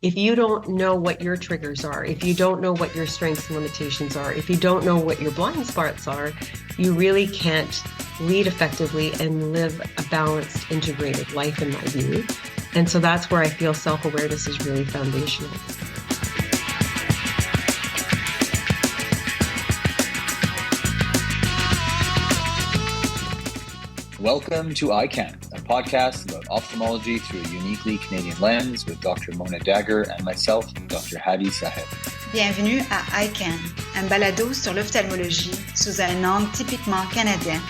If you don't know what your triggers are, if you don't know what your strengths and limitations are, if you don't know what your blind spots are, you really can't lead effectively and live a balanced, integrated life, in my view. And so that's where I feel self-awareness is really foundational. Welcome to EyeCan, a podcast about ophthalmology through a uniquely Canadian lens with Dr. Mona Daghar and myself, Dr. Hady Saheb. Bienvenue à EyeCan, un balado sur l'ophtalmologie sous un angle typiquement canadien,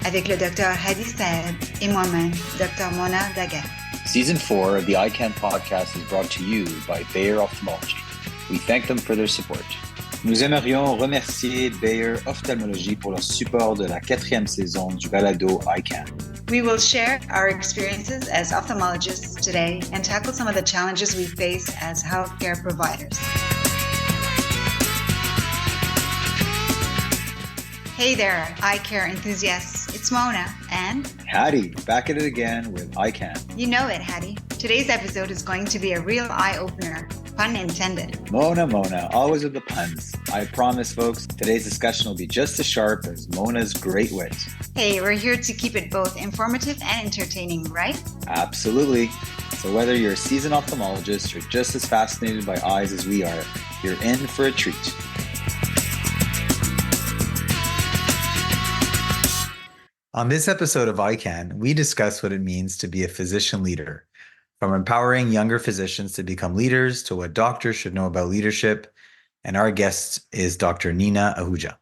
avec le Dr. Hady Saheb et moi-même, Dr. Mona Daghar. Season 4 of the EyeCan Podcast is brought to you by Bayer Ophthalmology. We thank them for their support. Nous aimerions remercier Bayer Ophthalmology pour leur support de la 4e saison du balado EyeCan. We will share our experiences as ophthalmologists today and tackle some of the challenges we face as healthcare providers. Hey there, eye care enthusiasts. It's Mona and Hady, back at it again with EyeCan. You know it, Hady. Today's episode is going to be a real eye-opener. Pun intended. Mona, always with the puns. I promise, folks, today's discussion will be just as sharp as Mona's great wit. Hey, we're here to keep it both informative and entertaining, right? Absolutely. So whether you're a seasoned ophthalmologist or just as fascinated by eyes as we are, you're in for a treat. On this episode of EyeCan, we discuss what it means to be a physician leader. From empowering younger physicians to become leaders to what doctors should know about leadership. And our guest is Dr. Nina Ahuja.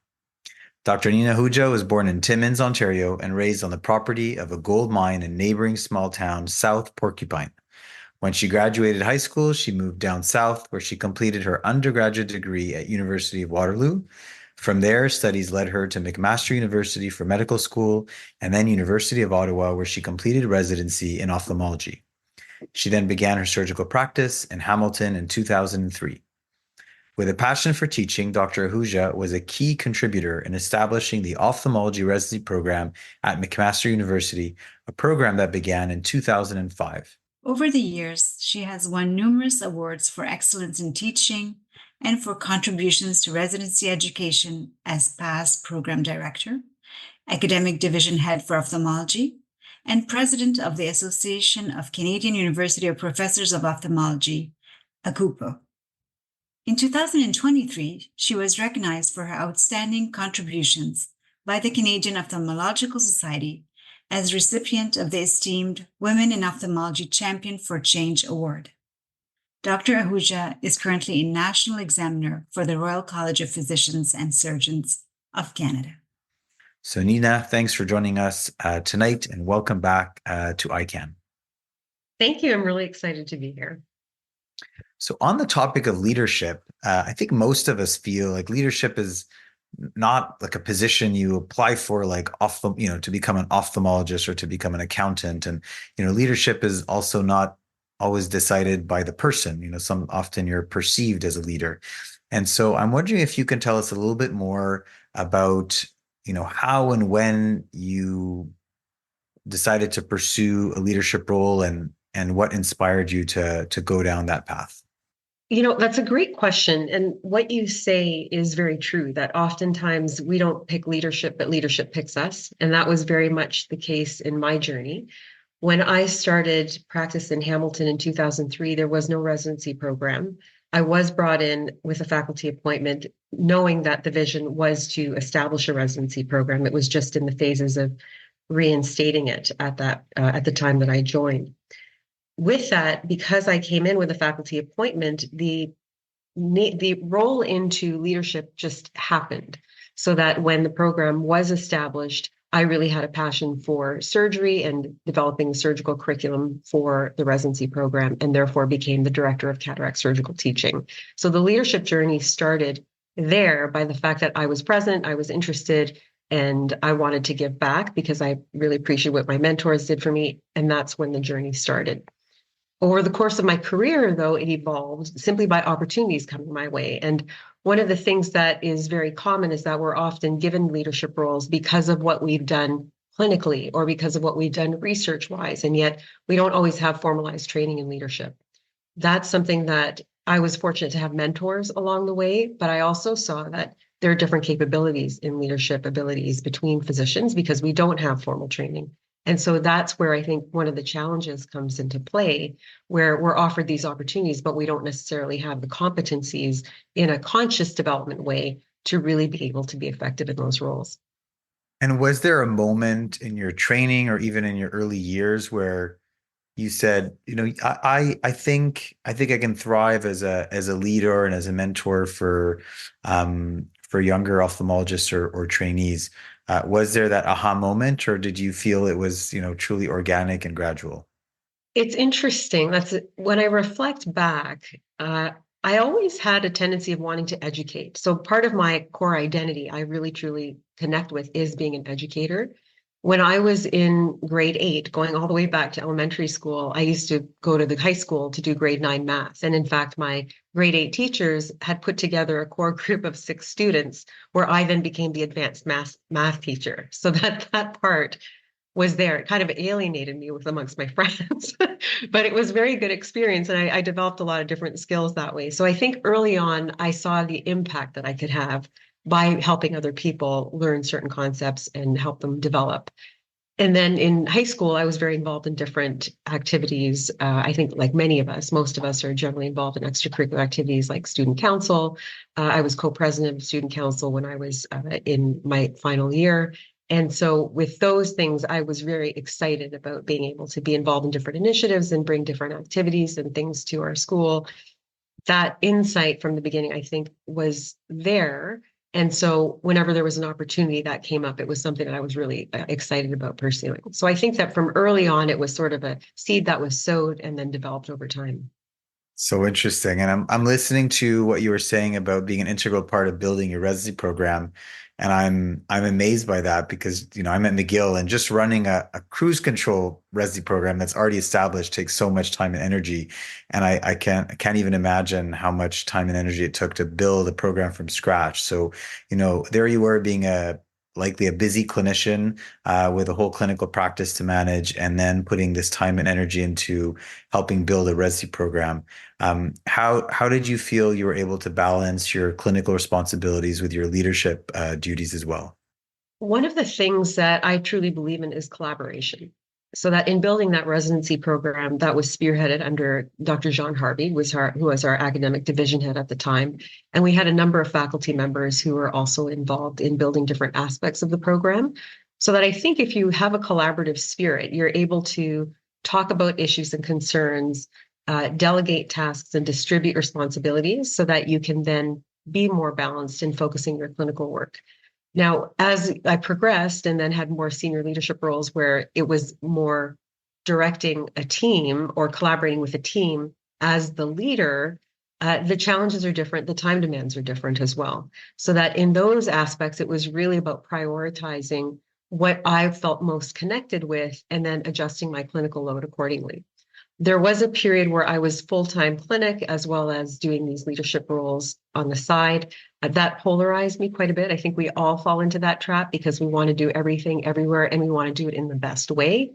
Dr. Nina Ahuja was born in Timmins, Ontario, and raised on the property of a gold mine in neighboring small town South Porcupine. When she graduated high school, she moved down south, where she completed her undergraduate degree at University of Waterloo. From there, studies led her to McMaster University for medical school, and then University of Ottawa, where she completed residency in ophthalmology. She then began her surgical practice in Hamilton in 2003. With a passion for teaching, Dr. Ahuja was a key contributor in establishing the ophthalmology residency program at McMaster University, a program that began in 2005. Over the years, she has won numerous awards for excellence in teaching and for contributions to residency education as past program director, academic division head for ophthalmology, and president of the Association of Canadian University of Professors of Ophthalmology, ACUPO. In 2023, she was recognized for her outstanding contributions by the Canadian Ophthalmological Society as recipient of the esteemed Women in Ophthalmology Champion for Change Award. Dr. Ahuja is currently a national examiner for the Royal College of Physicians and Surgeons of Canada. So Nina, thanks for joining us tonight and welcome back to EyeCan. Thank you. I'm really excited to be here. So on the topic of leadership, I think most of us feel like leadership is not like a position you apply for, like to become an ophthalmologist or to become an accountant. And, leadership is also not always decided by the person. Often you're perceived as a leader. And so I'm wondering if you can tell us a little bit more about how and when you decided to pursue a leadership role and what inspired you to go down that path? That's a great question. And what you say is very true, that oftentimes we don't pick leadership, but leadership picks us. And that was very much the case in my journey. When I started practice in Hamilton in 2003, there was no residency program. I was brought in with a faculty appointment, knowing that the vision was to establish a residency program. It was just in the phases of reinstating it at the time that I joined. With that, because I came in with a faculty appointment, the role into leadership just happened, so that when the program was established, I really had a passion for surgery and developing the surgical curriculum for the residency program, and therefore became the director of cataract surgical teaching. So the leadership journey started there by the fact that I was present, I was interested, and I wanted to give back because I really appreciate what my mentors did for me. And that's when the journey started. Over the course of my career, though, it evolved simply by opportunities coming my way. And one of the things that is very common is that we're often given leadership roles because of what we've done clinically or because of what we've done research-wise, and yet we don't always have formalized training in leadership. that's something that I was fortunate to have mentors along the way, but I also saw that there are different capabilities in leadership abilities between physicians because we don't have formal training. And so that's where I think one of the challenges comes into play, where we're offered these opportunities, but we don't necessarily have the competencies in a conscious development way to really be able to be effective in those roles. And was there a moment in your training or even in your early years where you said, I think I can thrive as a leader and as a mentor for younger ophthalmologists or trainees. Was there that aha moment, or did you feel it was, truly organic and gradual? It's interesting. That's when I reflect back, I always had a tendency of wanting to educate. So part of my core identity, I really truly connect with is being an educator. When I was in grade 8, going all the way back to elementary school, I used to go to the high school to do grade 9 math. And in fact, my grade 8 teachers had put together a core group of 6 students where I then became the advanced math teacher. So that part was there. It kind of alienated me with amongst my friends, but it was a very good experience. And I developed a lot of different skills that way. So I think early on, I saw the impact that I could have by helping other people learn certain concepts and help them develop. And then in high school, I was very involved in different activities. I think like many of us, most of us are generally involved in extracurricular activities like student council. I was co-president of student council when I was in my final year. And so with those things, I was very excited about being able to be involved in different initiatives and bring different activities and things to our school. That insight from the beginning, I think, was there. And so whenever there was an opportunity that came up, it was something that I was really excited about pursuing. So I think that from early on, it was sort of a seed that was sowed and then developed over time. So interesting. And I'm listening to what you were saying about being an integral part of building your residency program. And I'm amazed by that because, I'm at McGill and just running a cruise control residency program that's already established takes so much time and energy. And I can't even imagine how much time and energy it took to build a program from scratch. So, there you were being likely a busy clinician with a whole clinical practice to manage, and then putting this time and energy into helping build a residency program. How did you feel you were able to balance your clinical responsibilities with your leadership duties as well? One of the things that I truly believe in is collaboration. So that in building that residency program that was spearheaded under Dr. Jean Harvey, who was our academic division head at the time. And we had a number of faculty members who were also involved in building different aspects of the program. So that I think if you have a collaborative spirit, you're able to talk about issues and concerns, delegate tasks and distribute responsibilities so that you can then be more balanced in focusing your clinical work. Now, as I progressed and then had more senior leadership roles where it was more directing a team or collaborating with a team as the leader, the challenges are different. The time demands are different as well. So that in those aspects, it was really about prioritizing what I felt most connected with and then adjusting my clinical load accordingly. There was a period where I was full-time clinic as well as doing these leadership roles on the side. That polarized me quite a bit. I think we all fall into that trap because we want to do everything everywhere and we want to do it in the best way.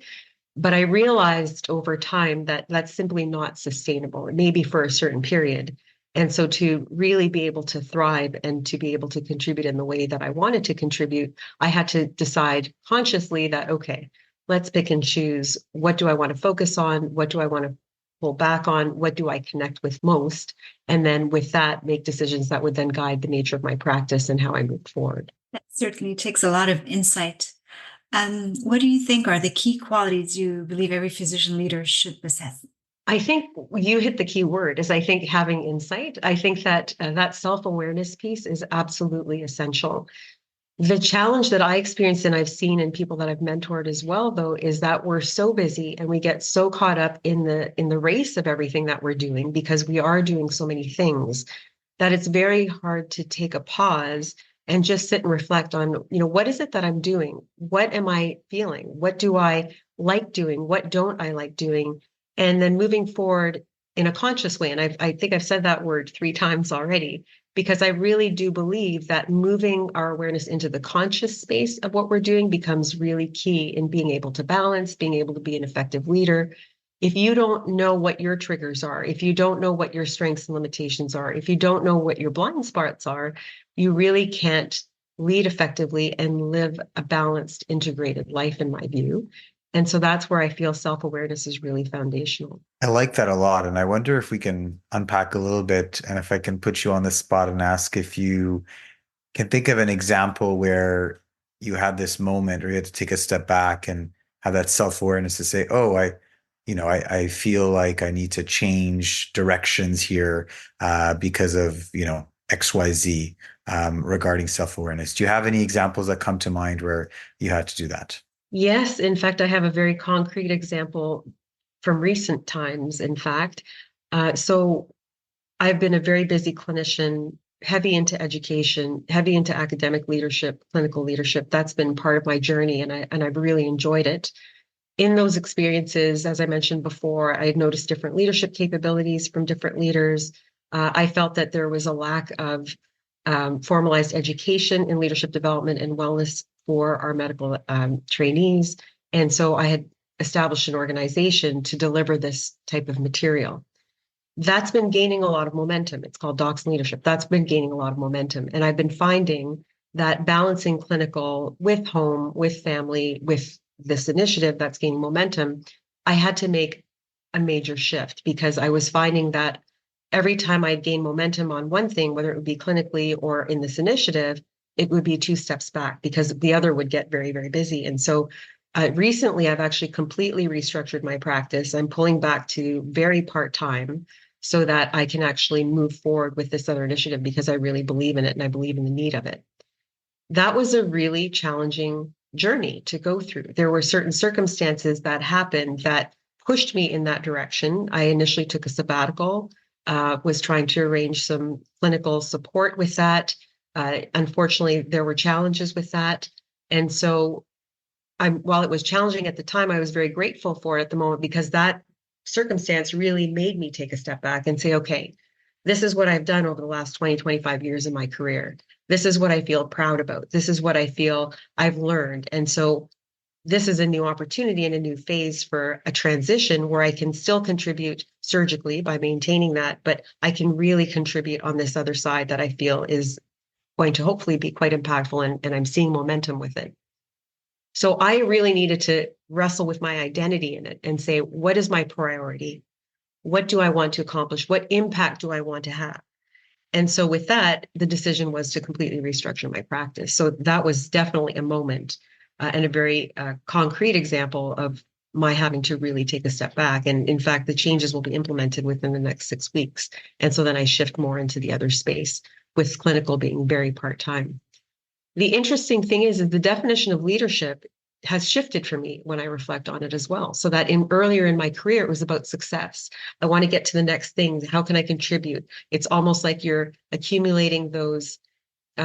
But I realized over time that that's simply not sustainable, maybe for a certain period. And so to really be able to thrive and to be able to contribute in the way that I wanted to contribute, I had to decide consciously that, okay, let's pick and choose. What do I want to focus on? What do I want to pull back on? What do I connect with most? And then with that, make decisions that would then guide the nature of my practice and how I move forward. That certainly takes a lot of insight. What do you think are the key qualities you believe every physician leader should possess? I think you hit the key word is I think having insight. I think that that self-awareness piece is absolutely essential. The challenge that I experienced and I've seen in people that I've mentored as well, though, is that we're so busy and we get so caught up in the race of everything that we're doing because we are doing so many things that it's very hard to take a pause and just sit and reflect on, what is it that I'm doing? What am I feeling? What do I like doing? What don't I like doing? And then moving forward in a conscious way. And I think I've said that word 3 times already, because I really do believe that moving our awareness into the conscious space of what we're doing becomes really key in being able to balance, being able to be an effective leader. If you don't know what your triggers are, if you don't know what your strengths and limitations are, if you don't know what your blind spots are, you really can't lead effectively and live a balanced, integrated life, in my view. And so that's where I feel self-awareness is really foundational. I like that a lot. And I wonder if we can unpack a little bit and if I can put you on the spot and ask if you can think of an example where you had this moment or you had to take a step back and have that self-awareness to say, oh, I feel like I need to change directions here because of, XYZ regarding self-awareness. Do you have any examples that come to mind where you had to do that? Yes, in fact, I have a very concrete example from recent times, in fact. So I've been a very busy clinician, heavy into education, heavy into academic leadership, clinical leadership. That's been part of my journey, and I've really enjoyed it. In those experiences, as I mentioned before, I had noticed different leadership capabilities from different leaders. I felt that there was a lack of formalized education in leadership development and wellness for our medical trainees. And so I had established an organization to deliver this type of material. That's been gaining a lot of momentum. It's called Docs Leadership. That's been gaining a lot of momentum. And I've been finding that balancing clinical with home, with family, with this initiative that's gaining momentum, I had to make a major shift because I was finding that every time I'd gain momentum on one thing, whether it would be clinically or in this initiative, it would be two steps back because the other would get very, very busy. And so recently, I've actually completely restructured my practice. I'm pulling back to very part-time so that I can actually move forward with this other initiative because I really believe in it and I believe in the need of it. That was a really challenging journey to go through. There were certain circumstances that happened that pushed me in that direction. I initially took a sabbatical, was trying to arrange some clinical support with that. Unfortunately, there were challenges with that. And so while it was challenging at the time, I was very grateful for it at the moment because that circumstance really made me take a step back and say, okay, this is what I've done over the last 20, 25 years in my career. This is what I feel proud about. This is what I feel I've learned. And so this is a new opportunity and a new phase for a transition where I can still contribute surgically by maintaining that, but I can really contribute on this other side that I feel is going to hopefully be quite impactful, and I'm seeing momentum with it. So I really needed to wrestle with my identity in it and say, what is my priority? What do I want to accomplish? What impact do I want to have? And so with that, the decision was to completely restructure my practice. So that was definitely a moment and a very concrete example of my having to really take a step back. And in fact, the changes will be implemented within the next 6 weeks. And so then I shift more into the other space with clinical being very part-time. The interesting thing is the definition of leadership has shifted for me when I reflect on it as well. So that earlier in my career, it was about success. I want to get to the next thing. How can I contribute? It's almost like you're accumulating those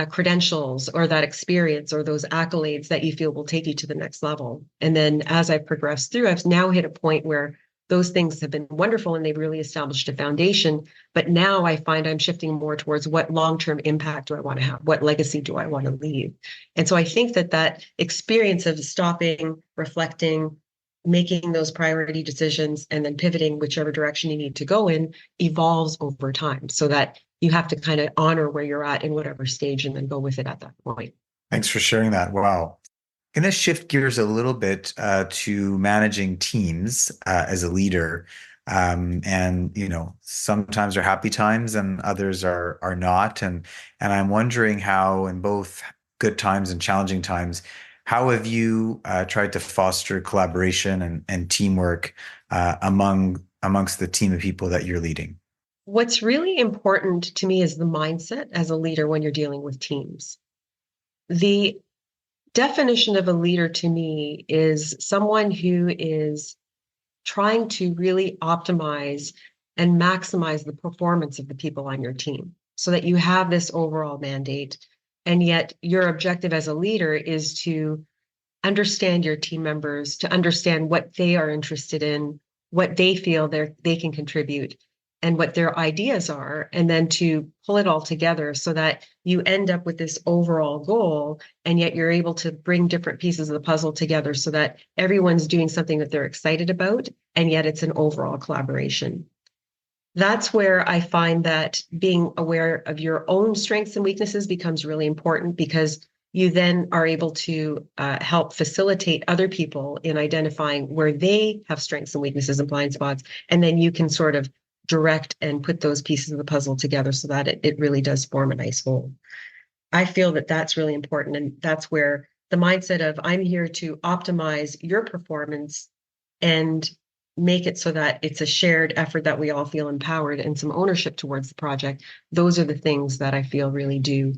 credentials or that experience or those accolades that you feel will take you to the next level. And then as I've progressed through, I've now hit a point where those things have been wonderful and they've really established a foundation. But now I find I'm shifting more towards what long-term impact do I want to have? What legacy do I want to leave? And so I think that experience of stopping, reflecting, making those priority decisions, and then pivoting whichever direction you need to go in evolves over time so that you have to kind of honor where you're at in whatever stage and then go with it at that point. Thanks for sharing that. Wow. Going to shift gears a little bit to managing teams as a leader. Sometimes are happy times and others are not. And I'm wondering how in both good times and challenging times, how have you tried to foster collaboration and teamwork amongst the team of people that you're leading? What's really important to me is the mindset as a leader when you're dealing with teams. The definition of a leader to me is someone who is trying to really optimize and maximize the performance of the people on your team so that you have this overall mandate. And yet your objective as a leader is to understand your team members, to understand what they are interested in, what they feel they can contribute, and what their ideas are, and then to pull it all together so that you end up with this overall goal, and yet you're able to bring different pieces of the puzzle together so that everyone's doing something that they're excited about, and yet it's an overall collaboration. That's where I find that being aware of your own strengths and weaknesses becomes really important, because you then are able to help facilitate other people in identifying where they have strengths and weaknesses and blind spots. And then you can sort of direct and put those pieces of the puzzle together so that it really does form a nice whole. I feel that that's really important. And that's where the mindset of I'm here to optimize your performance and make it so that it's a shared effort that we all feel empowered and some ownership towards the project. Those are the things that I feel really do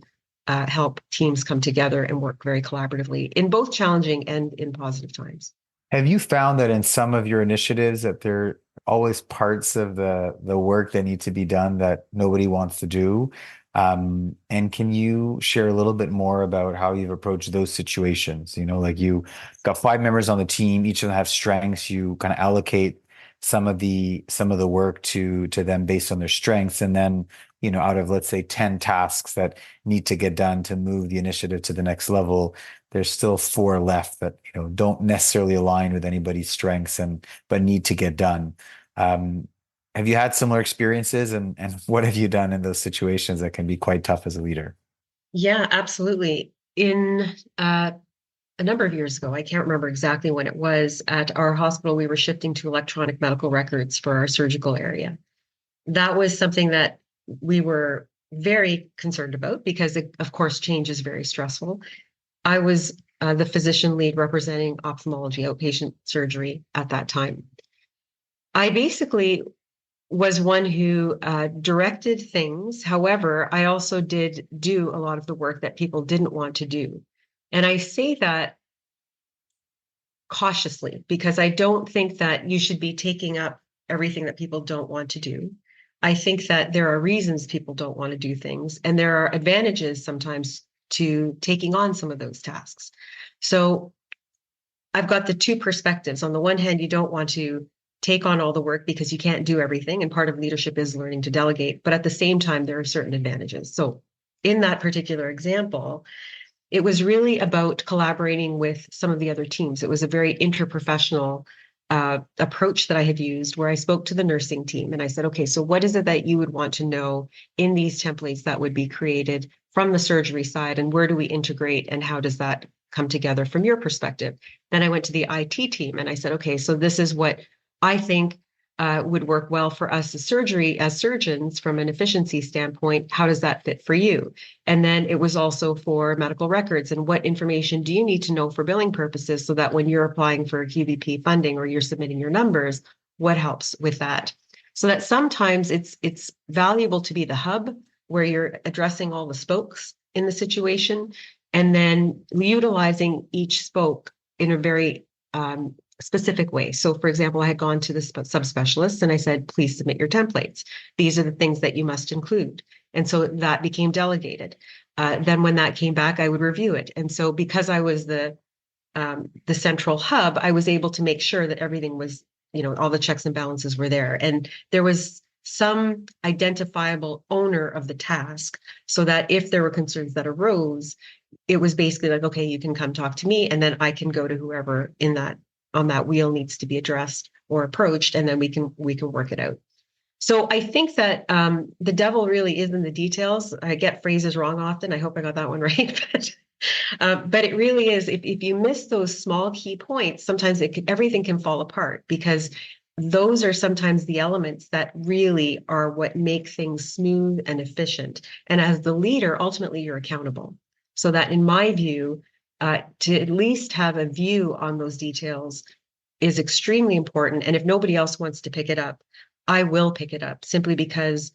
help teams come together and work very collaboratively in both challenging and in positive times. Have you found that in some of your initiatives that there are always parts of the work that need to be done that nobody wants to do? And can you share a little bit more about how you've approached those situations? Like you got 5 members on the team, each of them have strengths. You kind of allocate some of the work to them based on their strengths, and then out of, let's say, 10 tasks that need to get done to move the initiative to the next level, there's still 4 left that don't necessarily align with anybody's strengths but need to get done. Have you had similar experiences, and what have you done in those situations that can be quite tough as a leader? Yeah, absolutely. In a number of years ago, I can't remember exactly when it was, at our hospital, we were shifting to electronic medical records for our surgical area. That was something that we were very concerned about because, of course, change is very stressful. I was the physician lead representing ophthalmology outpatient surgery at that time. I basically was one who directed things. However, I also did do a lot of the work that people didn't want to do. And I say that cautiously because I don't think that you should be taking up everything that people don't want to do. I think that there are reasons people don't want to do things, and there are advantages sometimes to taking on some of those tasks. So I've got the 2 perspectives. On the one hand, you don't want to take on all the work because you can't do everything, and part of leadership is learning to delegate, but at the same time, there are certain advantages. So in that particular example, it was really about collaborating with some of the other teams. It was a very interprofessional approach that I had used, where I spoke to the nursing team and I said, okay, so what is it that you would want to know in these templates that would be created from the surgery side, and where do we integrate, and how does that come together from your perspective? Then I went to the IT team and I said, okay, so this is what I think would work well for us as surgeons from an efficiency standpoint. How does that fit for you? And then it was also for medical records, and what information do you need to know for billing purposes so that when you're applying for QVP funding or you're submitting your numbers, what helps with that? So that sometimes it's valuable to be the hub where you're addressing all the spokes in the situation, and then utilizing each spoke in a very specific way. So for example, I had gone to the subspecialists and I said, please submit your templates. These are the things that you must include. And so that became delegated. Then when that came back, I would review it. And so because I was the central hub, I was able to make sure that everything was, all the checks and balances were there. And there was some identifiable owner of the task, so that if there were concerns that arose, it was basically like, okay, you can come talk to me, and then I can go to whoever on that wheel needs to be addressed or approached, and then we can work it out. So I think that the devil really is in the details. I get phrases wrong often. I hope I got that one right. But it really is, if you miss those small key points, sometimes everything can fall apart, because those are sometimes the elements that really are what make things smooth and efficient. And as the leader, ultimately, you're accountable. So that, in my view, to at least have a view on those details is extremely important. And if nobody else wants to pick it up, I will pick it up, simply because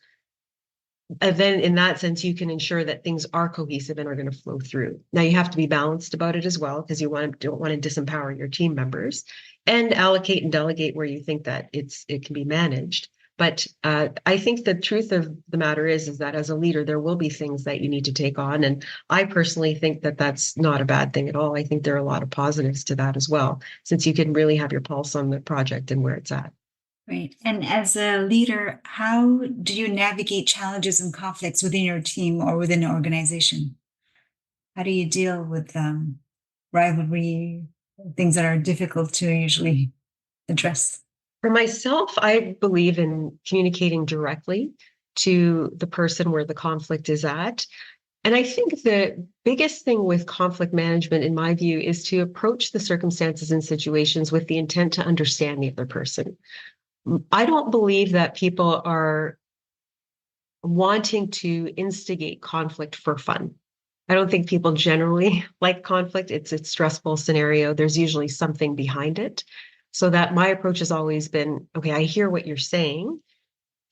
then in that sense, you can ensure that things are cohesive and are going to flow through. Now, you have to be balanced about it as well, because you don't want to disempower your team members, and allocate and delegate where you think that it can be managed. But I think the truth of the matter is that as a leader, there will be things that you need to take on. And I personally think that that's not a bad thing at all. I think there are a lot of positives to that as well, since you can really have your pulse on the project and where it's at. Right. And as a leader, how do you navigate challenges and conflicts within your team or within an organization? How do you deal with rivalry, things that are difficult to usually address? For myself, I believe in communicating directly to the person where the conflict is at. And I think the biggest thing with conflict management, in my view, is to approach the circumstances and situations with the intent to understand the other person. I don't believe that people are wanting to instigate conflict for fun. I don't think people generally like conflict. It's a stressful scenario. There's usually something behind it. So that my approach has always been, okay, I hear what you're saying.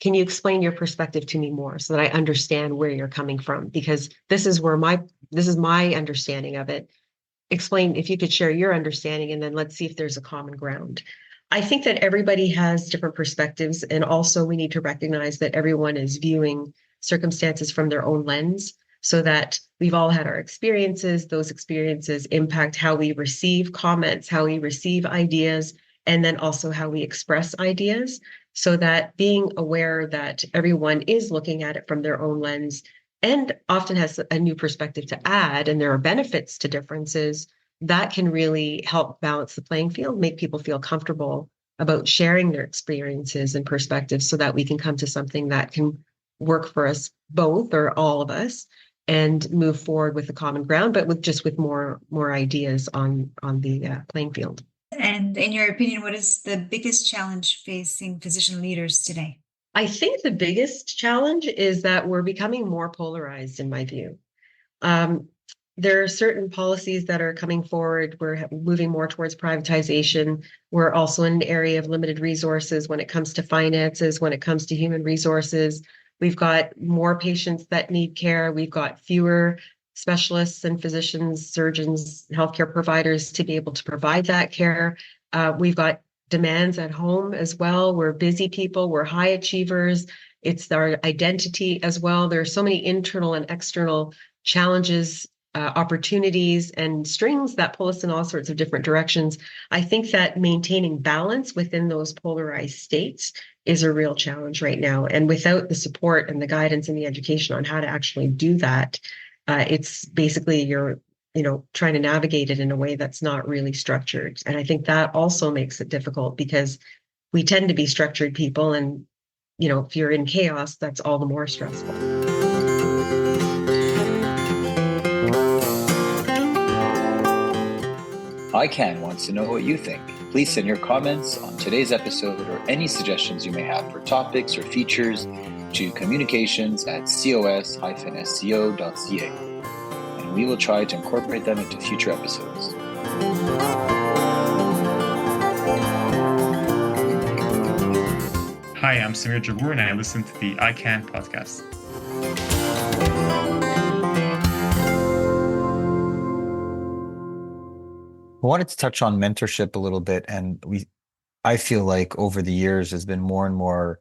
Can you explain your perspective to me more so that I understand where you're coming from? Because this is my understanding of it. Explain if you could share your understanding, and then let's see if there's a common ground. I think that everybody has different perspectives, and also we need to recognize that everyone is viewing circumstances from their own lens, so that we've all had our experiences. Those experiences impact how we receive comments, how we receive ideas, and then also how we express ideas, so that being aware that everyone is looking at it from their own lens and often has a new perspective to add, and there are benefits to differences, that can really help balance the playing field, make people feel comfortable about sharing their experiences and perspectives so that we can come to something that can work for us both or all of us and move forward with a common ground, but with more ideas on the playing field. And in your opinion, what is the biggest challenge facing physician leaders today? I think the biggest challenge is that we're becoming more polarized, in my view. There are certain policies that are coming forward. We're moving more towards privatization. We're also in an area of limited resources when it comes to finances, when it comes to human resources. We've got more patients that need care. We've got fewer specialists and physicians, surgeons, healthcare providers to be able to provide that care. We've got demands at home as well. We're busy people. We're high achievers. It's our identity as well. There are so many internal and external challenges, opportunities, and strings that pull us in all sorts of different directions. I think that maintaining balance within those polarized states is a real challenge right now. And without the support and the guidance and the education on how to actually do that, it's basically you're trying to navigate it in a way that's not really structured. And I think that also makes it difficult because we tend to be structured people. And, if you're in chaos, that's all the more stressful. EyeCan wants to know what you think. Please send your comments on today's episode or any suggestions you may have for topics or features to communications@cos-sco.ca, and we will try to incorporate them into future episodes. Hi, I'm Samir Jabour, and I listen to the EyeCan Podcast. I wanted to touch on mentorship a little bit, and I feel like over the years there's been more and more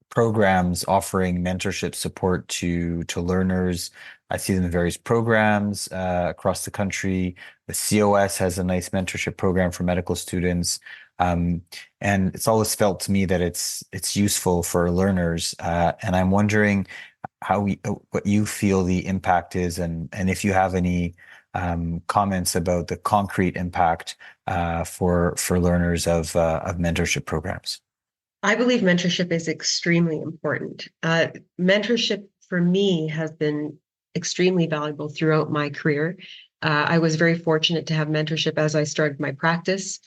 programs offering mentorship support to learners. I see them in various programs across the country. The COS has a nice mentorship program for medical students, and it's always felt to me that it's useful for learners. And I'm wondering what you feel the impact is, and if you have any comments about the concrete impact for learners of mentorship programs. I believe mentorship is extremely important. Mentorship for me has been extremely valuable throughout my career. I was very fortunate to have mentorship as I started my practice,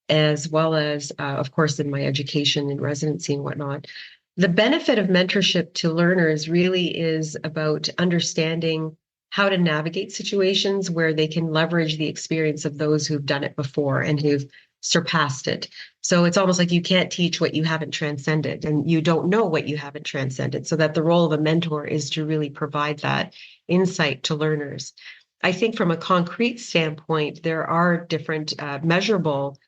as well as, of course, in my education and residency and whatnot. The benefit of mentorship to learners really is about understanding how to navigate situations where they can leverage the experience of those who've done it before and who've surpassed it. So it's almost like you can't teach what you haven't transcended, and you don't know what you haven't transcended. So that the role of a mentor is to really provide that insight to learners. I think from a concrete standpoint, there are different measurable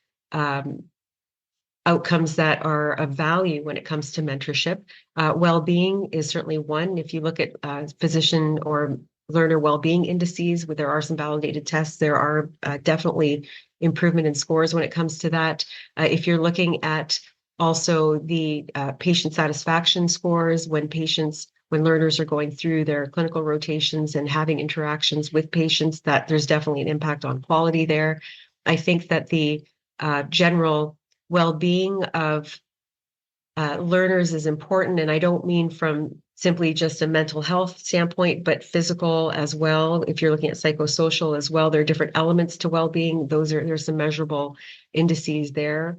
outcomes that are of value when it comes to mentorship. Well-being is certainly one. If you look at physician or learner well-being indices, where there are some validated tests, there are definitely improvement in scores when it comes to that. If you're looking at Also the patient satisfaction scores when learners are going through their clinical rotations and having interactions with patients, that there's definitely an impact on quality there. I think that the general well-being of learners is important. And I don't mean from simply just a mental health standpoint, but physical as well. If you're looking at psychosocial as well, there are different elements to well-being. There's some measurable indices there.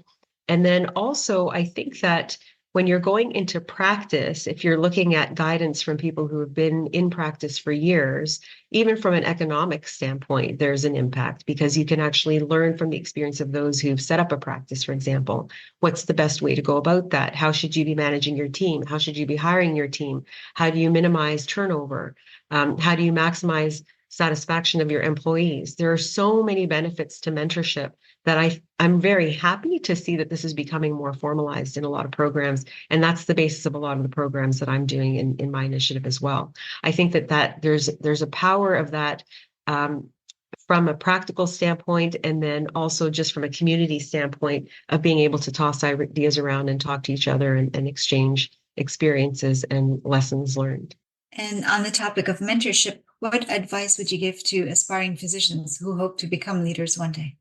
And then also, I think that when you're going into practice, if you're looking at guidance from people who have been in practice for years, even from an economic standpoint, there's an impact, because you can actually learn from the experience of those who've set up a practice, for example. What's the best way to go about that? How should you be managing your team? How should you be hiring your team? How do you minimize turnover? How do you maximize satisfaction of your employees? There are so many benefits to mentorship that I'm very happy to see that this is becoming more formalized in a lot of programs. And that's the basis of a lot of the programs that I'm doing in my initiative as well. I think that there's a power of that from a practical standpoint, and then also just from a community standpoint of being able to toss ideas around and talk to each other and exchange experiences and lessons learned. And on the topic of mentorship, what advice would you give to aspiring physicians who hope to become leaders one day?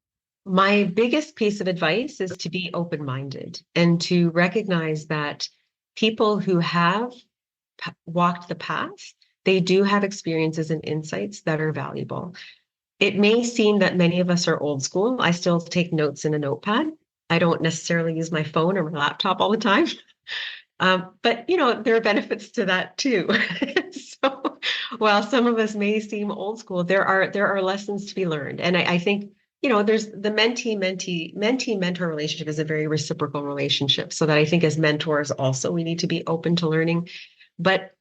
My biggest piece of advice is to be open-minded and to recognize that people who have walked the path, they do have experiences and insights that are valuable. It may seem that many of us are old school. I still take notes in a notepad. I don't necessarily use my phone or my laptop all the time. But, there are benefits to that too. So while some of us may seem old school, there are lessons to be learned. And I think, there's the mentee-mentor relationship is a very reciprocal relationship. So that I think as mentors also, we need to be open to learning. But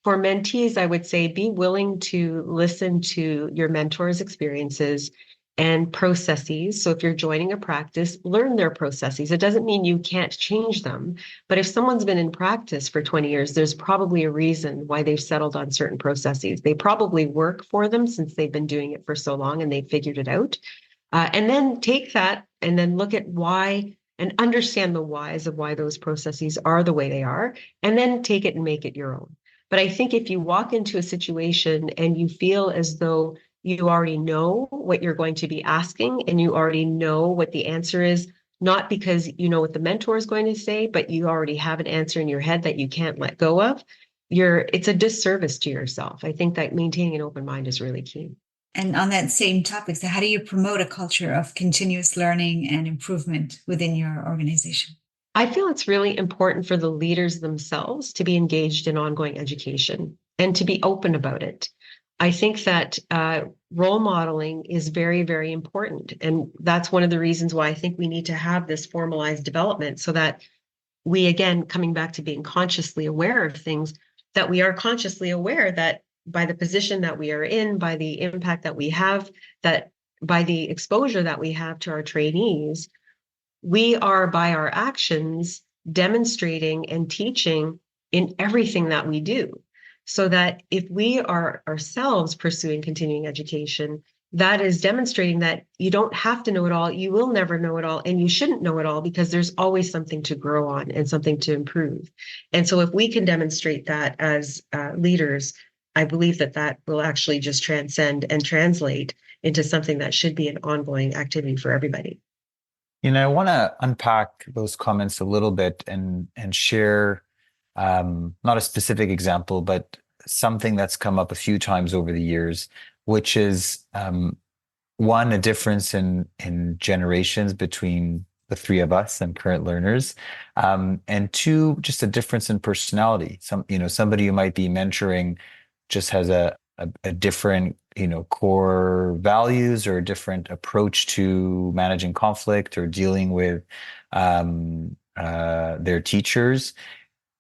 for mentees, I would say be willing to listen to your mentor's experiences and processes. So if you're joining a practice, learn their processes. It doesn't mean you can't change them, but if someone's been in practice for 20 years, there's probably a reason why they've settled on certain processes. They probably work for them since they've been doing it for so long and they've figured it out. And then take that and then look at why and understand the whys of why those processes are the way they are, and then take it and make it your own. But I think if you walk into a situation and you feel as though you already know what you're going to be asking and you already know what the answer is, not because you know what the mentor is going to say, but you already have an answer in your head that you can't let go of, it's a disservice to yourself. I think that maintaining an open mind is really key. And on that same topic, so how do you promote a culture of continuous learning and improvement within your organization? I feel it's really important for the leaders themselves to be engaged in ongoing education and to be open about it. I think that role modeling is very, very important. And that's one of the reasons why I think we need to have this formalized development, so that we, again, coming back to being consciously aware of things, that we are consciously aware that by the position that we are in, by the impact that we have, that by the exposure that we have to our trainees, we are, by our actions, demonstrating and teaching in everything that we do. So that if we are ourselves pursuing continuing education, that is demonstrating that you don't have to know it all, you will never know it all, and you shouldn't know it all, because there's always something to grow on and something to improve. And so if we can demonstrate that as leaders, I believe that will actually just transcend and translate into something that should be an ongoing activity for everybody. I want to unpack those comments a little bit and share not a specific example, but something that's come up a few times over the years, which is one, a difference in generations between the three of us and current learners, and two, just a difference in personality. Somebody you might be mentoring just has a different, core values or a different approach to managing conflict or dealing with their teachers.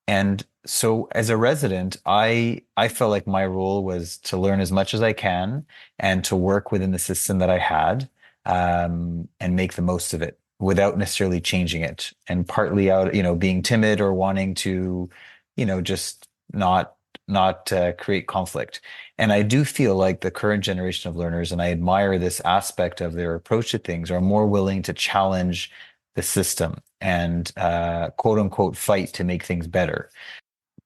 And so as a resident, I felt like my role was to learn as much as I can and to work within the system that I had, and make the most of it without necessarily changing it. And partly out, being timid or wanting to, just not create conflict. And I do feel like the current generation of learners, and I admire this aspect of their approach to things, are more willing to challenge the system and quote unquote fight to make things better.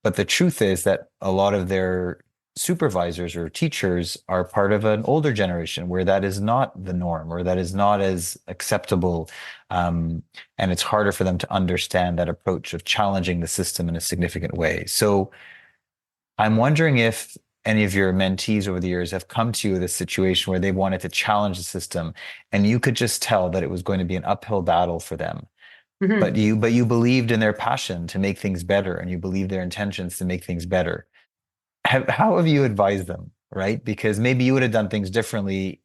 But the truth is that a lot of their supervisors or teachers are part of an older generation where that is not the norm, or that is not as acceptable. And it's harder for them to understand that approach of challenging the system in a significant way. So I'm wondering if any of your mentees over the years have come to you with a situation where they wanted to challenge the system and you could just tell that it was going to be an uphill battle for them. Mhm. But you believed in their passion to make things better, and you believed their intentions to make things better. How have you advised them, right? Because maybe you would have done things differently,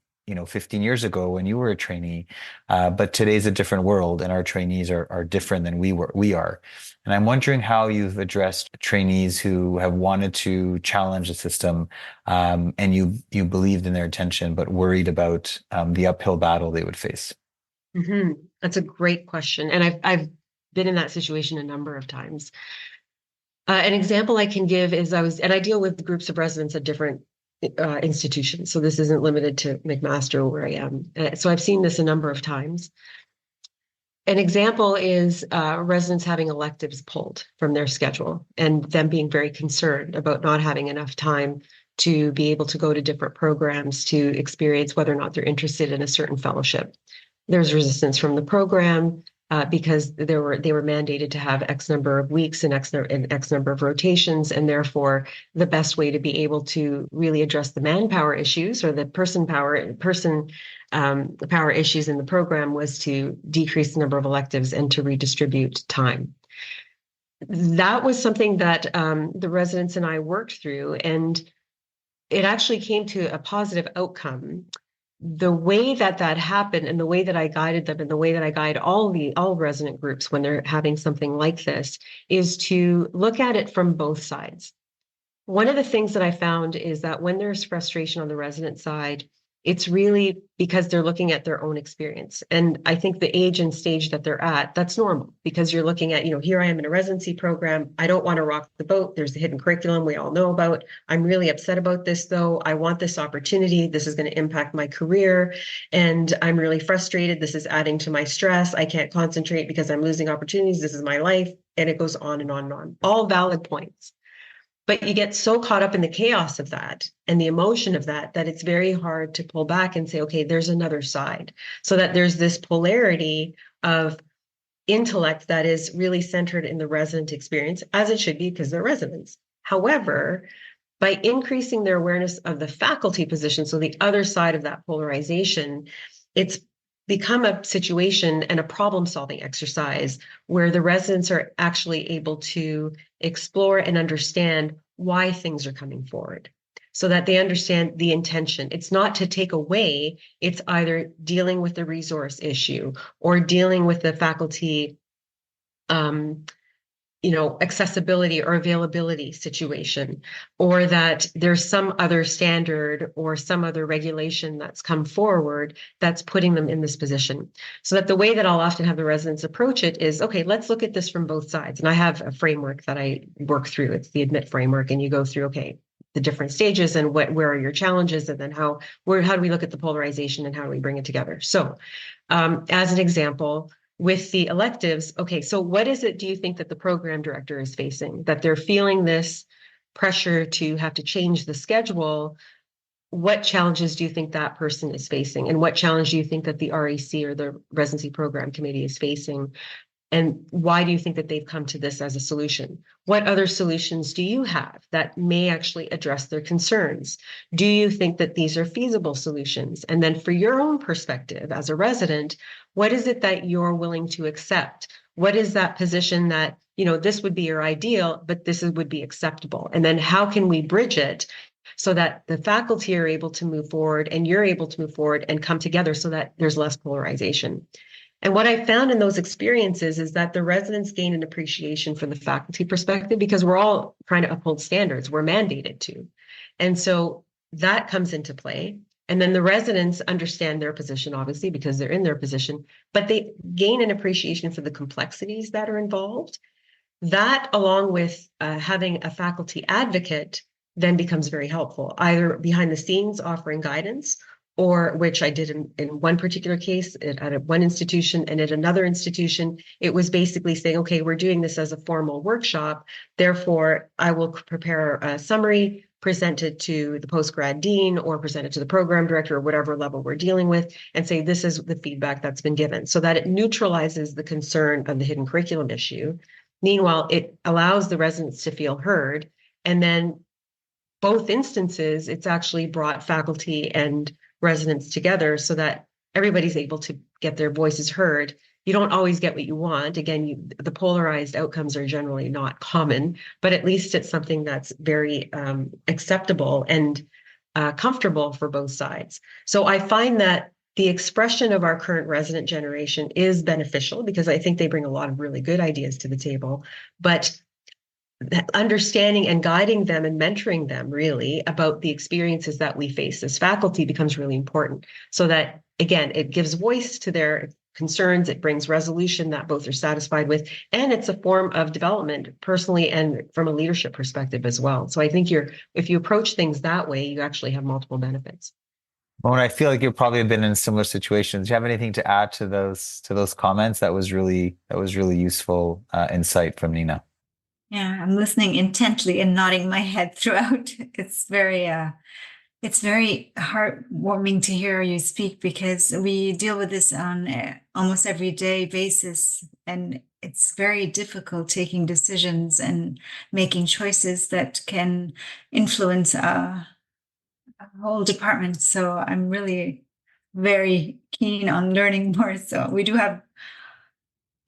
15 years ago when you were a trainee, but today's a different world, and our trainees are different than we are. And I'm wondering how you've addressed trainees who have wanted to challenge the system, and you believed in their intention, but worried about the uphill battle they would face. Mhm. That's a great question. And I've been in that situation a number of times. An example I can give is and I deal with groups of residents at different institutions. So this isn't limited to McMaster where I am. So I've seen this a number of times. An example is residents having electives pulled from their schedule and them being very concerned about not having enough time to be able to go to different programs to experience whether or not they're interested in a certain fellowship. There's resistance from the program because they were mandated to have X number of weeks and X number of rotations, and therefore the best way to be able to really address the manpower issues or the person power issues in the program was to decrease the number of electives and to redistribute time. That was something that the residents and I worked through, and it actually came to a positive outcome. The way that happened and the way that I guided them and the way that I guide all resident groups when they're having something like this is to look at it from both sides. One of the things that I found is that when there's frustration on the resident side, it's really because they're looking at their own experience. And I think the age and stage that they're at, that's normal because you're looking at, here I am in a residency program. I don't want to rock the boat. There's the hidden curriculum we all know about. I'm really upset about this, though. I want this opportunity. This is going to impact my career. And I'm really frustrated. This is adding to my stress. I can't concentrate because I'm losing opportunities. This is my life. And it goes on and on and on. All valid points. But you get so caught up in the chaos of that and the emotion of that it's very hard to pull back and say, okay, there's another side. So that there's this polarity of intellect that is really centered in the resident experience, as it should be because they're residents. However, by increasing their awareness of the faculty position, so the other side of that polarization, it's become a situation and a problem-solving exercise where the residents are actually able to explore and understand why things are coming forward so that they understand the intention. It's not to take away, it's either dealing with the resource issue or dealing with the faculty accessibility or availability situation, or that there's some other standard or some other regulation that's come forward that's putting them in this position. So that the way that I'll often have the residents approach it is, okay, let's look at this from both sides. And I have a framework that I work through. It's the ADMIT framework. And you go through, okay, the different stages and where are your challenges? And then how do we look at the polarization and how do we bring it together? So as an example, with the electives, okay, so what is it do you think that the program director is facing? That they're feeling this pressure to have to change the schedule. What challenges do you think that person is facing? And what challenge do you think that the REC or the Residency Program Committee is facing? And why do you think that they've come to this as a solution? What other solutions do you have that may actually address their concerns? Do you think that these are feasible solutions? And then for your own perspective as a resident, what is it that you're willing to accept? What is that position that, this would be your ideal, but this would be acceptable? And then how can we bridge it so that the faculty are able to move forward and you're able to move forward and come together so that there's less polarization? And what I found in those experiences is that the residents gain an appreciation for the faculty perspective because we're all trying to uphold standards. We're mandated to. And so that comes into play. And then the residents understand their position, obviously, because they're in their position, but they gain an appreciation for the complexities that are involved. That, along with having a faculty advocate, then becomes very helpful, either behind the scenes offering guidance or which I did in one particular case at one institution, and at another institution, it was basically saying, okay, we're doing this as a formal workshop. Therefore, I will prepare a summary, present it to the postgrad dean or present it to the program director or whatever level we're dealing with, and say, this is the feedback that's been given, so that it neutralizes the concern of the hidden curriculum issue. Meanwhile, it allows the residents to feel heard. And then both instances, it's actually brought faculty and residents together so that everybody's able to get their voices heard. You don't always get what you want. Again, the polarized outcomes are generally not common, but at least it's something that's very acceptable and comfortable for both sides. So I find that the expression of our current resident generation is beneficial because I think they bring a lot of really good ideas to the table, but understanding and guiding them and mentoring them really about the experiences that we face as faculty becomes really important, so that, again, it gives voice to their concerns, it brings resolution that both are satisfied with, and it's a form of development personally and from a leadership perspective as well. So I think if you approach things that way, you actually have multiple benefits. Mona, I feel like you probably have been in similar situations. Do you have anything to add to those comments? That was really useful insight from Nina. Yeah, I'm listening intently and nodding my head throughout. It's very heartwarming to hear you speak, because we deal with this on almost everyday basis, and it's very difficult taking decisions and making choices that can influence a whole department. So I'm really very keen on learning more. So we do have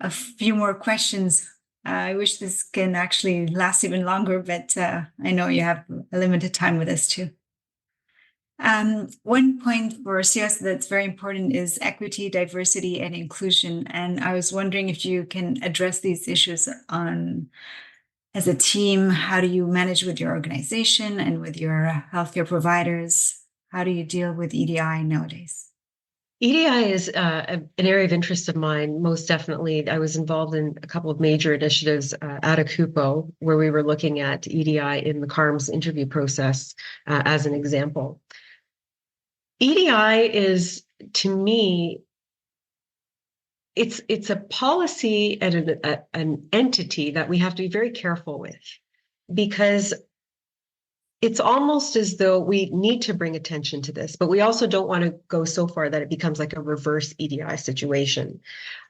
a few more questions. I wish this can actually last even longer, but I know you have a limited time with us too. One point for CS that's very important is equity, diversity, and inclusion. And I was wondering if you can address these issues as a team. How do you manage with your organization and with your healthcare providers? How do you deal with EDI nowadays? EDI is an area of interest of mine, most definitely. I was involved in a couple of major initiatives at Akupo, where we were looking at EDI in the CARMS interview process as an example. EDI is, to me, it's a policy and an entity that we have to be very careful with, because it's almost as though we need to bring attention to this, but we also don't want to go so far that it becomes like a reverse EDI situation.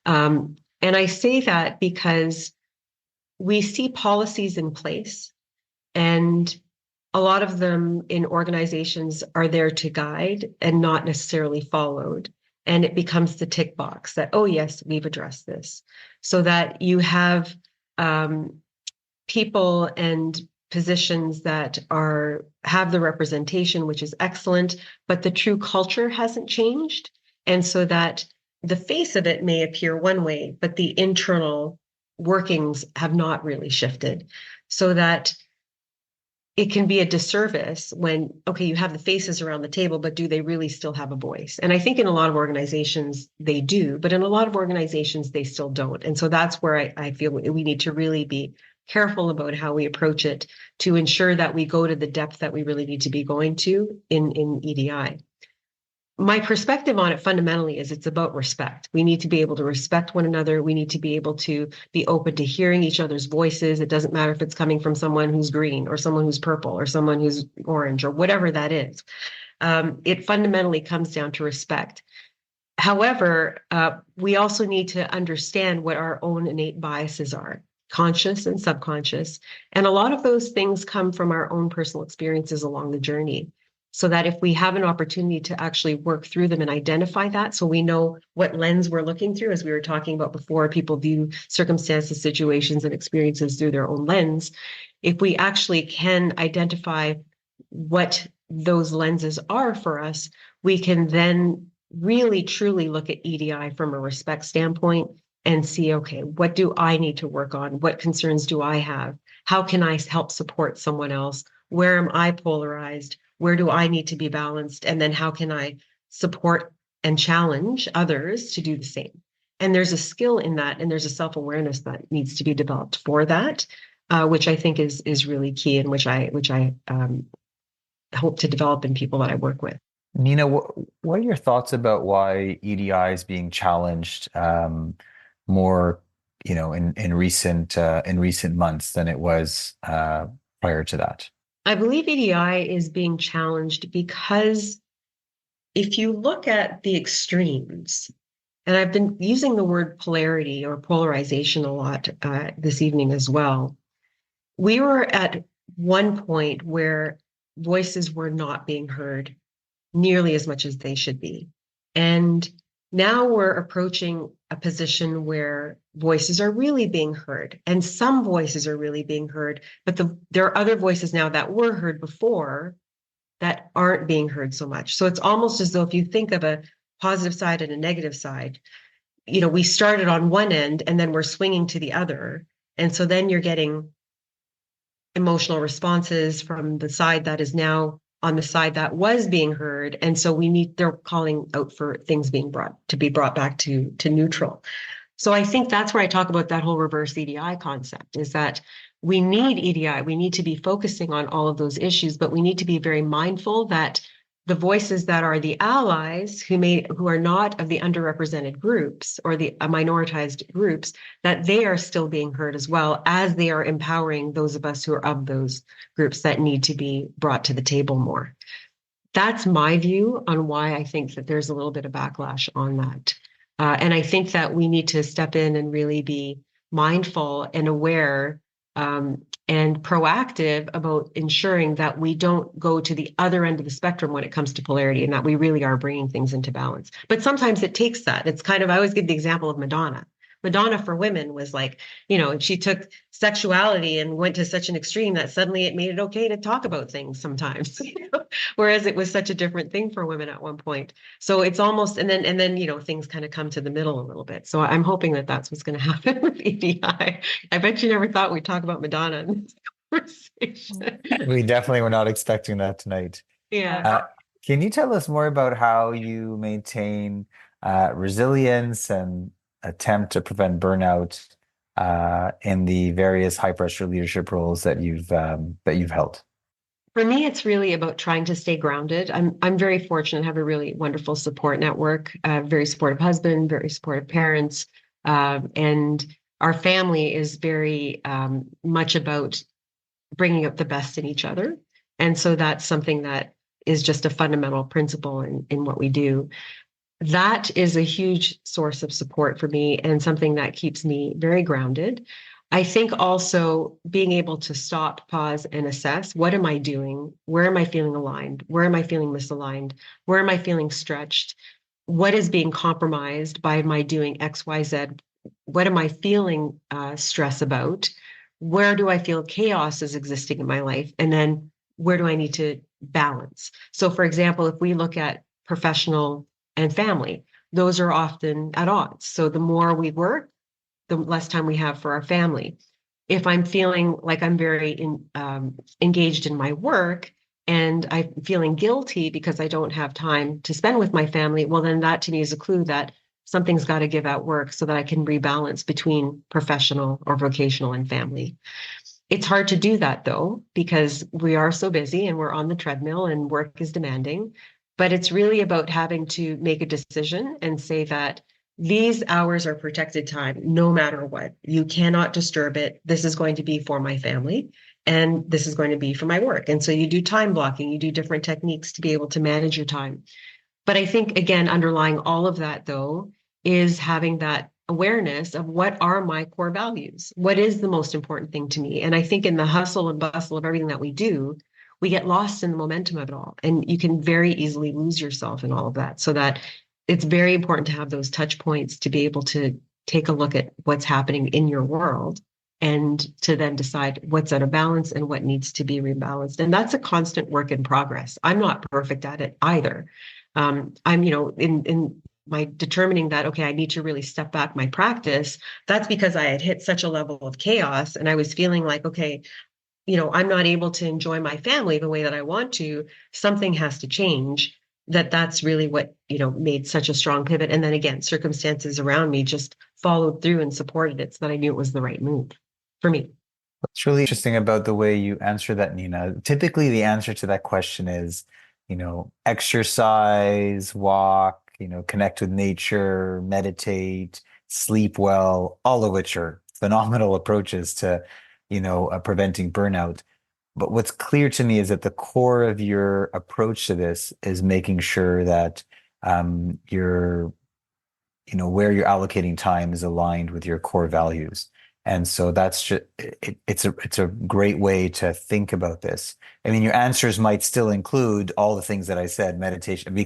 And I say that because we see policies in place, and a lot of them in organizations are there to guide and not necessarily followed. And it becomes the tick box that, oh, yes, we've addressed this, so that you have people and positions that have the representation, which is excellent, but the true culture hasn't changed. And so that the face of it may appear one way, but the internal workings have not really shifted, so that it can be a disservice when, okay, you have the faces around the table, but do they really still have a voice? And I think in a lot of organizations they do, but in a lot of organizations they still don't. And so that's where I feel we need to really be careful about how we approach it to ensure that we go to the depth that we really need to be going to in EDI. My perspective on it fundamentally is it's about respect. We need to be able to respect one another. We need to be able to be open to hearing each other's voices. It doesn't matter if it's coming from someone who's green or someone who's purple or someone who's orange or whatever that is. It fundamentally comes down to respect. However, we also need to understand what our own innate biases are, conscious and subconscious. And a lot of those things come from our own personal experiences along the journey. So that if we have an opportunity to actually work through them and identify that, so we know what lens we're looking through, as we were talking about before, people view circumstances, situations, and experiences through their own lens. If we actually can identify what those lenses are for us, we can then really truly look at EDI from a respect standpoint and see, okay, what do I need to work on? What concerns do I have? How can I help support someone else? Where am I polarized? Where do I need to be balanced? And then how can I support and challenge others to do the same? And there's a skill in that, and there's a self-awareness that needs to be developed for that, which I think is really key, and which I hope to develop in people that I work with. Nina, what are your thoughts about why EDI is being challenged more, in recent months than it was prior to that? I believe EDI is being challenged because if you look at the extremes, and I've been using the word polarity or polarization a lot this evening as well. We were at one point where voices were not being heard nearly as much as they should be. And now we're approaching a position where voices are really being heard, and some voices are really being heard, but there are other voices now that were heard before that aren't being heard so much. So it's almost as though if you think of a positive side and a negative side, we started on one end and then we're swinging to the other. And so then you're getting emotional responses from the side that is now on the side that was being heard. And so they're calling out for things being brought back to neutral. So I think that's where I talk about that whole reverse EDI concept, is that we need EDI. We need to be focusing on all of those issues, but we need to be very mindful that the voices that are the allies who are not of the underrepresented groups or the minoritized groups, that they are still being heard as well, as they are empowering those of us who are of those groups that need to be brought to the table more. That's my view on why I think that there's a little bit of backlash on that. And I think that we need to step in and really be mindful and aware and proactive about ensuring that we don't go to the other end of the spectrum when it comes to polarity, and that we really are bringing things into balance. But sometimes it takes that. It's I always give the example of Madonna. Madonna for women was like, she took sexuality and went to such an extreme that suddenly it made it okay to talk about things sometimes, whereas it was such a different thing for women at one point. So it's almost, and then things kind of come to the middle a little bit. So I'm hoping that that's what's going to happen with EDI. I bet you never thought we'd talk about Madonna in this conversation. We definitely were not expecting that tonight. Yeah. Can you tell us more about how you maintain resilience and attempt to prevent burnout in the various high pressure leadership roles that you've held? For me, it's really about trying to stay grounded. I'm very fortunate to have a really wonderful support network, very supportive husband, very supportive parents, and our family is very much about bringing up the best in each other. And so that's something that is just a fundamental principle in what we do. That is a huge source of support for me and something that keeps me very grounded. I think also being able to stop, pause, and assess, what am I doing? Where am I feeling aligned? Where am I feeling misaligned? Where am I feeling stretched? What is being compromised by my doing X, Y, Z? What am I feeling stress about? Where do I feel chaos is existing in my life? And then where do I need to balance? So for example, if we look at professional and family, those are often at odds. So the more we work, the less time we have for our family. If I'm feeling like I'm very engaged in my work and I'm feeling guilty because I don't have time to spend with my family, well, then that to me is a clue that something's got to give at work so that I can rebalance between professional or vocational and family. It's hard to do that though, because we are so busy and we're on the treadmill and work is demanding. But it's really about having to make a decision and say that these hours are protected time, no matter what. You cannot disturb it. This is going to be for my family, and this is going to be for my work. And so you do time blocking, you do different techniques to be able to manage your time. But I think, again, underlying all of that, though, is having that awareness of what are my core values? What is the most important thing to me? And I think in the hustle and bustle of everything that we do, we get lost in the momentum of it all. And you can very easily lose yourself in all of that. So that it's very important to have those touch points to be able to take a look at what's happening in your world and to then decide what's out of balance and what needs to be rebalanced. And that's a constant work in progress. I'm not perfect at it either. I'm, in my determining that, okay, I need to really step back my practice. That's because I had hit such a level of chaos and I was feeling like, okay, I'm not able to enjoy my family the way that I want to. Something has to change. That's really what, made such a strong pivot. And then again, circumstances around me just followed through and supported it so that I knew it was the right move for me. What's really interesting about the way you answer that, Nina, typically the answer to that question is, exercise, walk, connect with nature, meditate, sleep well, all of which are phenomenal approaches to, preventing burnout. But what's clear to me is that the core of your approach to this is making sure that you're, where you're allocating time is aligned with your core values. And so that's just it's a great way to think about this. I mean, your answers might still include all the things that I said, meditation,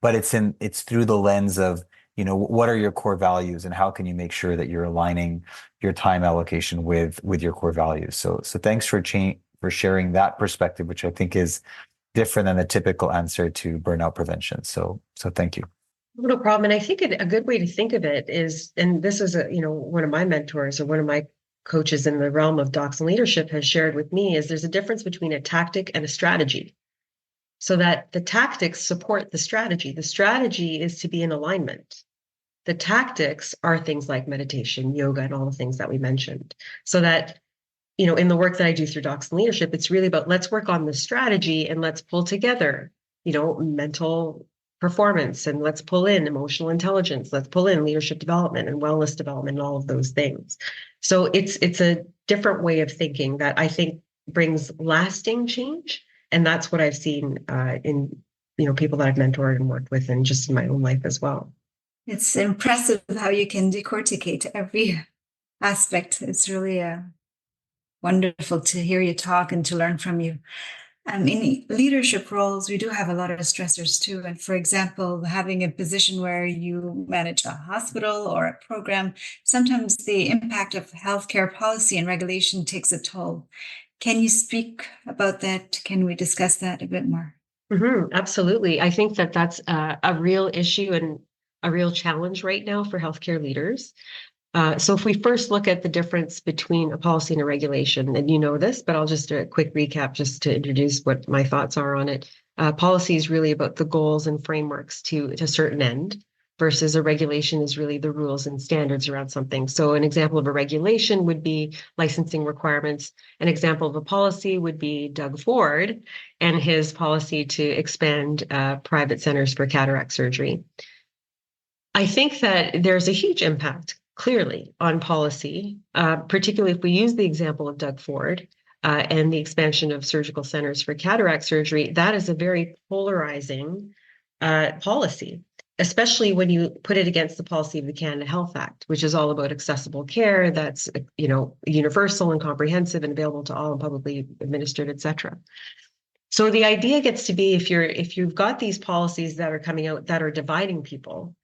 but it's through the lens of, what are your core values and how can you make sure that you're aligning your time allocation with your core values. So thanks for sharing that perspective, which I think is different than the typical answer to burnout prevention. So thank you. No problem. And I think a good way to think of it is, and this is one of my mentors or one of my coaches in the realm of docs and leadership has shared with me, is there's a difference between a tactic and a strategy. So that the tactics support the strategy. The strategy is to be in alignment. The tactics are things like meditation, yoga, and all the things that we mentioned. So that, in the work that I do through docs and leadership, it's really about let's work on the strategy and let's pull together, mental performance, and let's pull in emotional intelligence, let's pull in leadership development and wellness development and all of those things. So it's a different way of thinking that I think brings lasting change. And that's what I've seen in people that I've mentored and worked with, and just in my own life as well. It's impressive how you can decorticate every aspect. It's really wonderful to hear you talk and to learn from you. In leadership roles, we do have a lot of stressors too. And for example, having a position where you manage a hospital or a program, sometimes the impact of healthcare policy and regulation takes a toll. Can you speak about that? Can we discuss that a bit more? Mm-hmm, absolutely. I think that that's a real issue and a real challenge right now for healthcare leaders. So if we first look at the difference between a policy and a regulation, and you know this, but I'll just do a quick recap just to introduce what my thoughts are on it. Policy is really about the goals and frameworks to a certain end, versus a regulation is really the rules and standards around something. So an example of a regulation would be licensing requirements. An example of a policy would be Doug Ford and his policy to expand private centers for cataract surgery. I think that there's a huge impact, clearly, on policy, particularly if we use the example of Doug Ford and the expansion of surgical centers for cataract surgery. That is a very polarizing policy, especially when you put it against the policy of the Canada Health Act, which is all about accessible care that's universal and comprehensive and available to all and publicly administered, et cetera. So the idea gets to be, if you've got these policies that are coming out that are dividing people,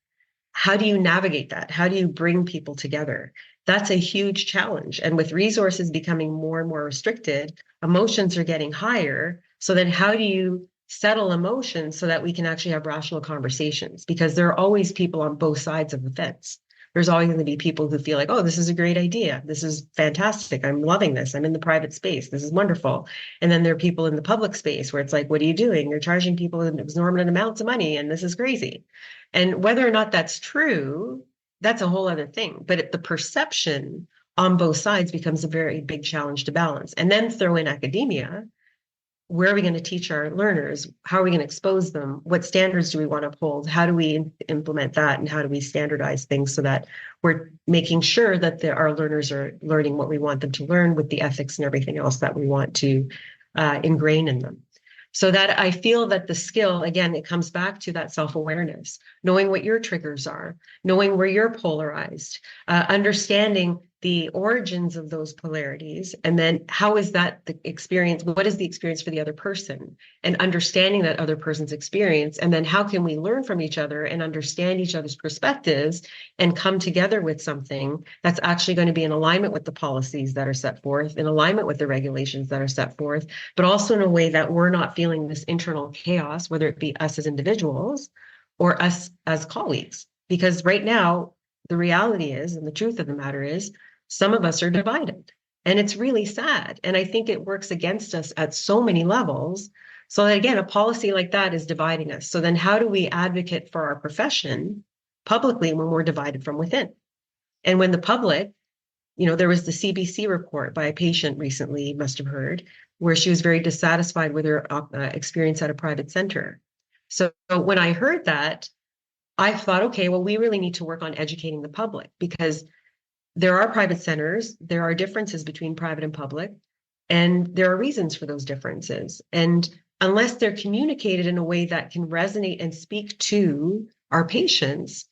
how do you navigate that? How do you bring people together? That's a huge challenge. And with resources becoming more and more restricted, emotions are getting higher. So then how do you settle emotions so that we can actually have rational conversations? Because there are always people on both sides of the fence. There's always going to be people who feel like, oh, this is a great idea. This is fantastic. I'm loving this. I'm in the private space. This is wonderful. And then there are people in the public space where it's like, what are you doing? You're charging people exorbitant amounts of money, and this is crazy. And whether or not that's true, that's a whole other thing. But the perception on both sides becomes a very big challenge to balance. And then throw in academia. Where are we going to teach our learners? How are we going to expose them? What standards do we want to uphold? How do we implement that? And how do we standardize things so that we're making sure that our learners are learning what we want them to learn with the ethics and everything else that we want to ingrain in them? So that I feel that the skill, again, it comes back to that self-awareness, knowing what your triggers are, knowing where you're polarized, understanding the origins of those polarities, and then how is that the experience? What is the experience for the other person? And understanding that other person's experience, and then how can we learn from each other and understand each other's perspectives and come together with something that's actually going to be in alignment with the policies that are set forth, in alignment with the regulations that are set forth, but also in a way that we're not feeling this internal chaos, whether it be us as individuals or us as colleagues. Because right now, the reality is, and the truth of the matter is, some of us are divided, and it's really sad. And I think it works against us at so many levels. So that, again, a policy like that is dividing us. So then how do we advocate for our profession publicly when we're divided from within? And when the public There was the CBC report by a patient recently, you must have heard, where she was very dissatisfied with her experience at a private center. So when I heard that, I thought, okay, well, we really need to work on educating the public, because there are private centers, there are differences between private and public, and there are reasons for those differences. And unless they're communicated in a way that can resonate and speak to our patients,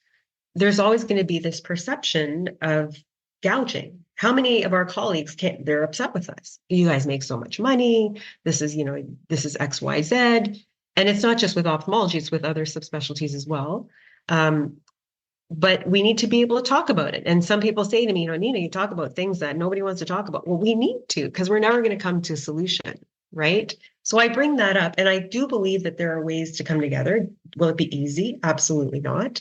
there's always going to be this perception of gouging. How many of our colleagues they're upset with us? You guys make so much money. This is X, Y, Z. And it's not just with ophthalmology, it's with other subspecialties as well. But we need to be able to talk about it. And some people say to me, Nina, you talk about things that nobody wants to talk about. Well, we need to, because we're never going to come to a solution, right? So I bring that up, and I do believe that there are ways to come together. Will it be easy? Absolutely not.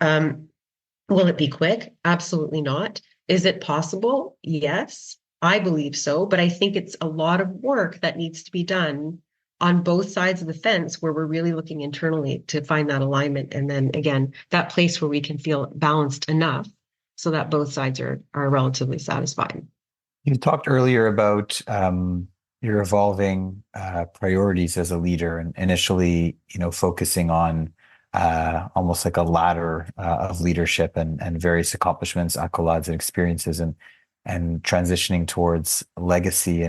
Will it be quick? Absolutely not. Is it possible? Yes, I believe so. But I think it's a lot of work that needs to be done on both sides of the fence, where we're really looking internally to find that alignment. And then again, that place where we can feel balanced enough so that both sides are relatively satisfied. You talked earlier about your evolving priorities as a leader, and initially, focusing on almost like a ladder of leadership and various accomplishments, accolades, and experiences, and transitioning towards legacy.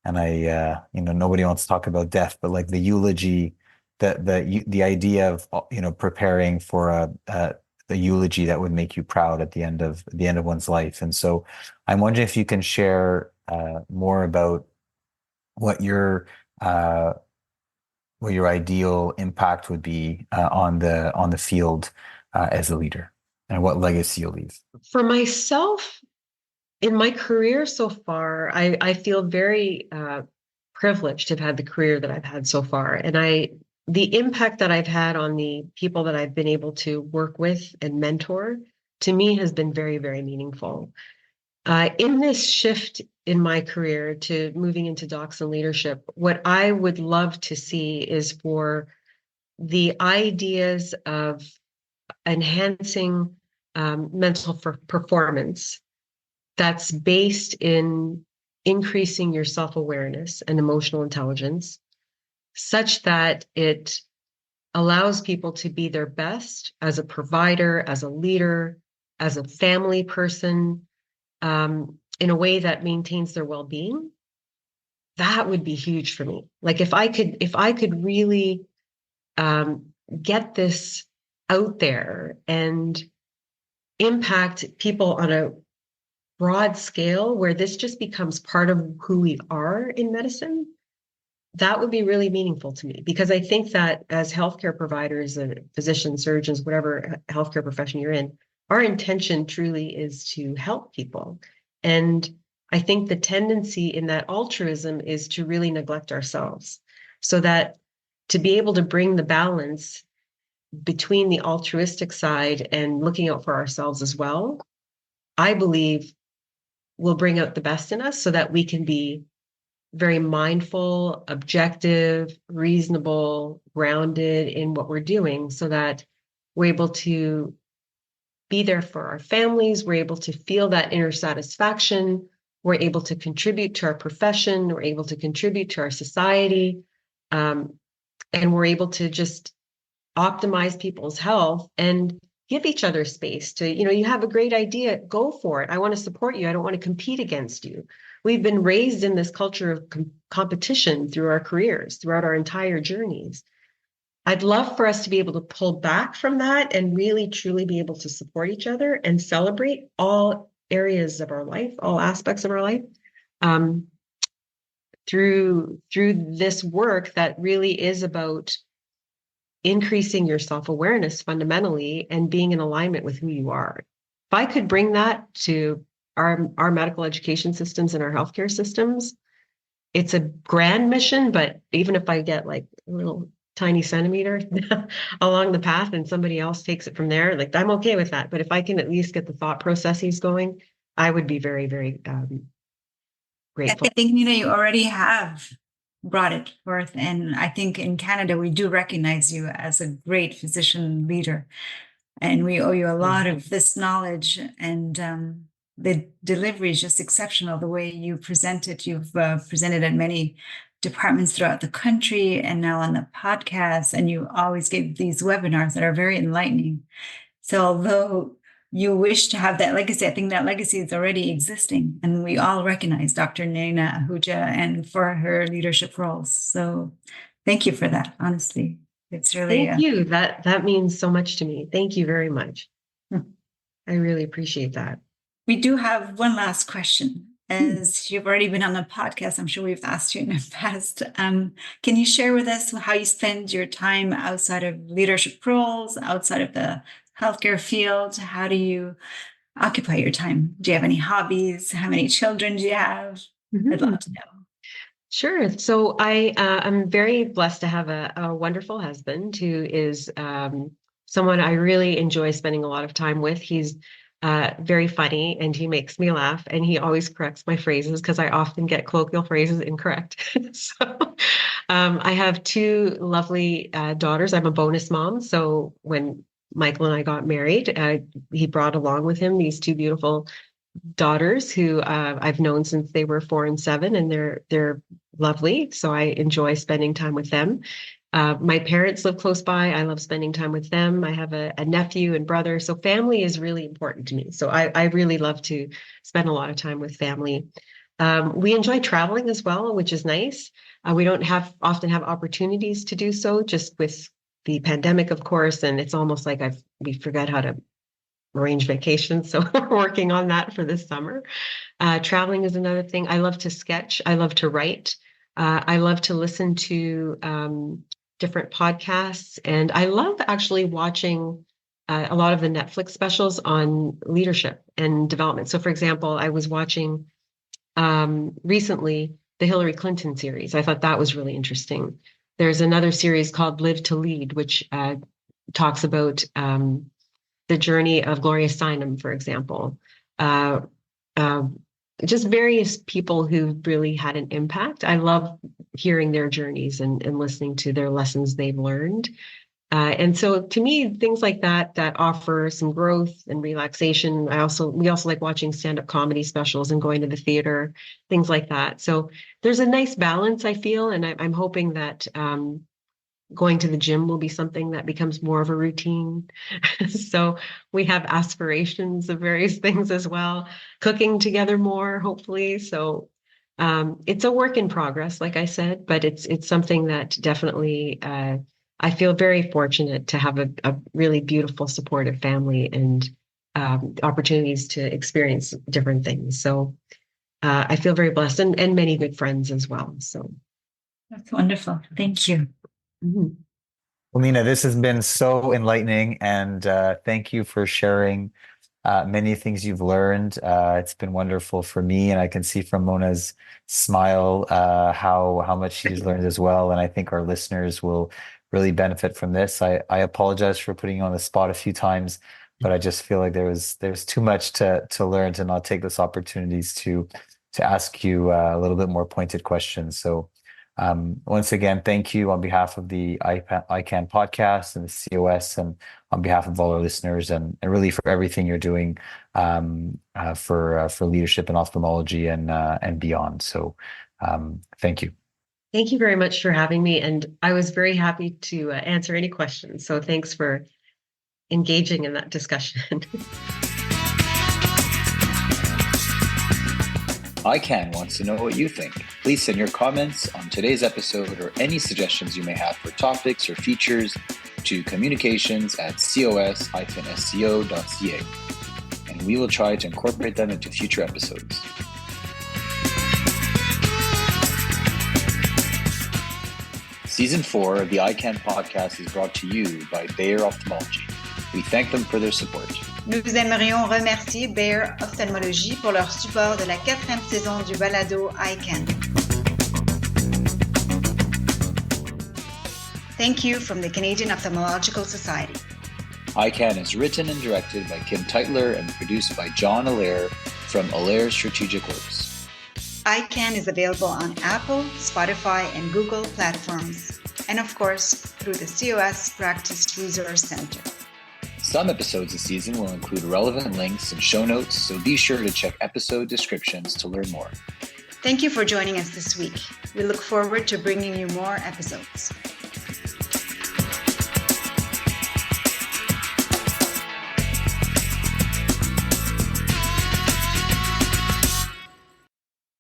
And I, nobody wants to talk about death, but like the eulogy, the idea of preparing for the eulogy that would make you proud at the end of one's life. And so, I'm wondering if you can share more about what your ideal impact would be on the field as a leader, and what legacy you'll leave. For myself, in my career so far, I feel very privileged to have had the career that I've had so far. And the impact that I've had on the people that I've been able to work with and mentor, to me, has been very, very meaningful. In this shift in my career to moving into docs and leadership, what I would love to see is for the ideas of enhancing mental performance that's based in increasing your self-awareness and emotional intelligence, such that it allows people to be their best as a provider, as a leader, as a family person, in a way that maintains their well-being. That would be huge for me. Like if I could really get this out there and impact people on a broad scale, where this just becomes part of who we are in medicine, that would be really meaningful to me. Because I think that as healthcare providers and physicians, surgeons, whatever healthcare profession you're in, our intention truly is to help people. And I think the tendency in that altruism is to really neglect ourselves, so that to be able to bring the balance between the altruistic side and looking out for ourselves as well, I believe will bring out the best in us, so that we can be very mindful, objective, reasonable, grounded in what we're doing, so that we're able to be there for our families. We're able to feel that inner satisfaction. We're able to contribute to our profession. We're able to contribute to our society. And we're able to just optimize people's health and give each other space to, you have a great idea, go for it. I want to support you. I don't want to compete against you. We've been raised in this culture of competition through our careers, throughout our entire journeys. I'd love for us to be able to pull back from that and really, truly be able to support each other and celebrate all areas of our life, all aspects of our life, through this work that really is about increasing your self-awareness fundamentally and being in alignment with who you are. If I could bring that to our medical education systems and our healthcare systems, it's a grand mission, but even if I get like a little tiny centimeter along the path and somebody else takes it from there, like I'm okay with that. But if I can at least get the thought processes going, I would be very, very grateful. I think, Nina, you already have brought it forth. And I think in Canada, we do recognize you as a great physician leader. And we owe you a lot of this knowledge. And the delivery is just exceptional. The way you present it, you've presented at many departments throughout the country and now on the podcast, and you always give these webinars that are very enlightening. So although you wish to have that legacy, I think that legacy is already existing, and we all recognize Dr. Naina Ahuja and for her leadership roles. So thank you for that. Honestly, it's really Thank you. That means so much to me. Thank you very much. I really appreciate that. We do have one last question. As you've already been on the podcast, I'm sure we've asked you in the past. Can you share with us how you spend your time outside of leadership roles, outside of the healthcare field? How do you occupy your time? Do you have any hobbies? How many children do you have? I'd love to know. Sure. So I'm very blessed to have a wonderful husband who is someone I really enjoy spending a lot of time with. He's very funny and he makes me laugh, and he always corrects my phrases because I often get colloquial phrases incorrect. So I have two lovely daughters. I'm a bonus mom. So when Michael and I got married, he brought along with him these two beautiful daughters who I've known since they were 4 and 7, and they're lovely. So I enjoy spending time with them. My parents live close by. I love spending time with them. I have a nephew and brother. So family is really important to me. So I really love to spend a lot of time with family. We enjoy traveling as well, which is nice. We don't often have opportunities to do so, just with the pandemic, of course. And it's almost like we forgot how to arrange vacations. So we're working on that for this summer. Traveling is another thing. I love to sketch. I love to write. I love to listen to different podcasts. And I love actually watching a lot of the Netflix specials on leadership and development. So for example, I was watching recently the Hillary Clinton series. I thought that was really interesting. There's another series called Live to Lead, which talks about the journey of Gloria Steinem, for example. Just various people who really had an impact. I love hearing their journeys and listening to their lessons they've learned. And so to me, things like that offer some growth and relaxation. We also like watching stand-up comedy specials and going to the theater, things like that. So there's a nice balance, I feel, and I'm hoping that going to the gym will be something that becomes more of a routine. So we have aspirations of various things as well, cooking together more, hopefully. So it's a work in progress, like I said, but it's something that definitely I feel very fortunate to have a really beautiful, supportive family and opportunities to experience different things. So I feel very blessed and many good friends as well. So that's wonderful. Thank you. Mm-hmm. Well, Nina, this has been so enlightening, and thank you for sharing many things you've learned. It's been wonderful for me, and I can see from Mona's smile how much she's learned as well. And I think our listeners will really benefit from this. I apologize for putting you on the spot a few times, but I just feel like there's too much to learn to not take this opportunities to ask you a little bit more pointed questions. So. Once again, thank you on behalf of the EyeCan Podcast and the COS, and on behalf of all our listeners, and really for everything you're doing for leadership in ophthalmology and beyond. So thank you. Thank you very much for having me. And I was very happy to answer any questions. So thanks for engaging in that discussion. EyeCan wants to know what you think. Please send your comments on today's episode or any suggestions you may have for topics or features to communications@cos-sco.ca, and we will try to incorporate them into future episodes. Season 4 of the EyeCan Podcast is brought to you by Bayer Ophthalmology. We thank them for their support. Nous aimerions remercier Bayer Ophthalmologie pour leur support de la 4e saison du balado EyeCan. Thank you from the Canadian Ophthalmological Society. EyeCan is written and directed by Kim Tytler and produced by John Allaire from Allaire Strategic Works. EyeCan is available on Apple, Spotify, and Google platforms, and of course, through the COS Practice Resource Center. Some episodes this season will include relevant links and show notes, so be sure to check episode descriptions to learn more. Thank you for joining us this week. We look forward to bringing you more episodes.